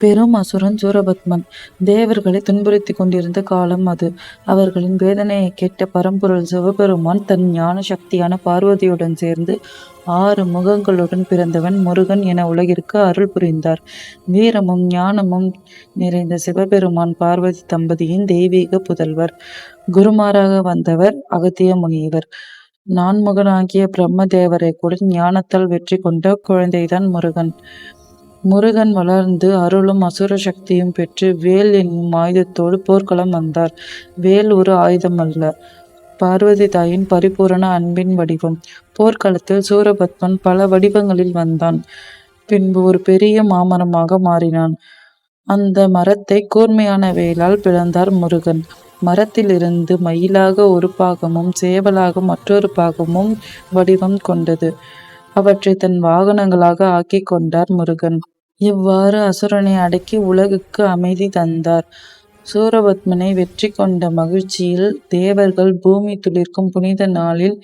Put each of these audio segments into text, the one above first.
பெரும் அசுரன் சூரபத்மன் தேவர்களை துன்புறுத்தி கொண்டிருந்த காலம் அது. அவர்களின் வேதனையை கேட்ட பரம்பொருள் சிவபெருமான் தன் ஞான சக்தியான பார்வதியுடன் சேர்ந்து 6 முகங்களுடன் பிறந்தவன் முருகன் என உலகிற்கு அருள் புரிந்தார். வீரமும் ஞானமும் நிறைந்த சிவபெருமான் பார்வதி தம்பதியின் தெய்வீக புதல்வர். குருமாராக வந்தவர் அகத்திய முனிவர். நான்முகனாகிய பிரம்ம தேவரை கூட ஞானத்தால் வெற்றி கொண்ட குழந்தைதான் முருகன். முருகன் வளர்ந்து அருளும் அசுர சக்தியும் பெற்று வேல் என்னும் ஆயுதத்தோடு போர்க்களம் வந்தார். வேல் ஒரு ஆயுதம் அல்ல, பார்வதி தாயின் பரிபூரண அன்பின் வடிவம். போர்க்களத்தில் சூரபத்மன் பல வடிவங்களில் வந்தான். பின்பு ஒரு பெரிய மாமரமாக மாறினான். அந்த மரத்தை கூர்மையான வேலால் பிளந்தார் முருகன். மரத்திலிருந்து மயிலாக ஒரு பாகமும் சேவலாக மற்றொரு பாகமும் வடிவம் கொண்டது. அவற்றை தன் வாகனங்களாக ஆக்கிக் கொண்டார் முருகன். இவ்வாறு அசுரனை அடக்கி உலகுக்கு அமைதி தந்தார். சூரபத்மனை வெற்றி கொண்ட மகிழ்ச்சியில் தேவர்கள் பூமி துளிர்க்கும் புனித நாளில்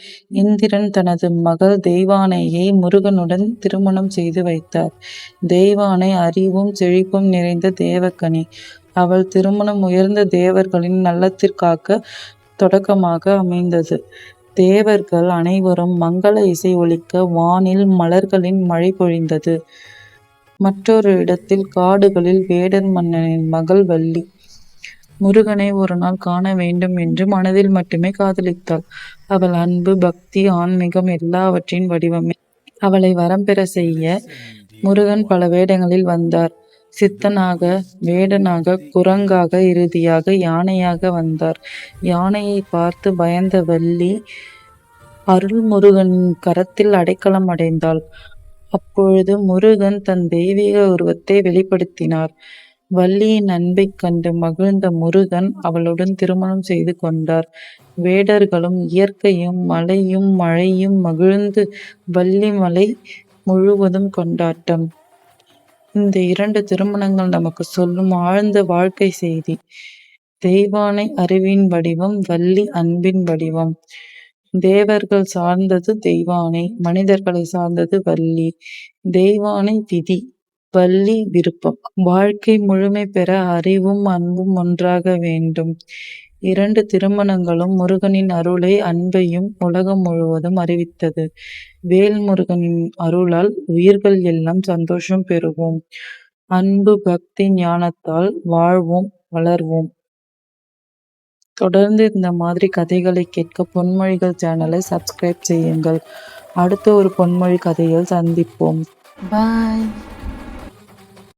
இந்திரன் தனது மகள் தெய்வானையை முருகனுடன் திருமணம் செய்து வைத்தார். தெய்வானை அறிவும் செழிப்பும் நிறைந்த தேவக்கனி. அவள் திருமணம் உயர்ந்த தேவர்களின் நல்லத்திற்காக தொடக்கமாக அமைந்தது. தேவர்கள் அனைவரும் மங்கள இசை ஒலிக்க வானில் மலர்களின் மழை பொழிந்தது. மற்றொரு இடத்தில் காடுகளில் வேடர் மன்னனின் மகள் வள்ளி முருகனை ஒரு நாள் காண வேண்டும் என்று மனதில் மட்டுமே காதலித்தாள். அவள் அன்பு, பக்தி, ஆன்மீகம் எல்லாவற்றின் வடிவமே. அவளை வரம் பெற செய்ய முருகன் பல வேடங்களில் வந்தார். சித்தனாக, வேடனாக, குரங்காக, இறுதியாக யானையாக வந்தார். யானையை பார்த்து பயந்த வள்ளி அருள்முருகனின் கரத்தில் அடைக்கலம் அடைந்தாள். அப்பொழுது முருகன் தன் தெய்வீக உருவத்தை வெளிப்படுத்தினார். வள்ளியின் அன்பைக் கண்டு மகிழ்ந்த முருகன் அவளுடன் திருமணம் செய்து கொண்டார். வேடர்களும் இயற்கையும் மலையும் மழையும் மகிழ்ந்து வள்ளி மலை முழுவதும் கொண்டாட்டம். இந்த 2 திருமணங்கள் நமக்கு சொல்லும் ஆழ்ந்த வாழ்க்கை செய்தி. தெய்வானை அறிவின் வடிவம், வள்ளி அன்பின் வடிவம். தேவர்கள் சார்ந்தது தெய்வானை, மனிதர்களை சார்ந்தது வள்ளி. தெய்வானை விதி, வள்ளி விருப்பம். வாழ்க்கை முழுமை பெற அறிவும் அன்பும் ஒன்றாக வேண்டும். 2 திருமணங்களும் முருகனின் அருளை, அன்பையும் உலகம் முழுவதும் அறிவித்தது. வேல்முருகனின் அருளால் உயிர்கள் எல்லாம் சந்தோஷம் பெறுவோம். அன்பு, பக்தி, ஞானத்தால் வாழ்வோம், வளர்வோம். தொடர்ந்து இந்த மாதிரி கதைகளை கேட்க பொன்மொழிகள் சேனலை சப்ஸ்கிரைப் செய்யுங்கள். அடுத்த ஒரு பொன்மொழி கதையில் சந்திப்போம். பாய்.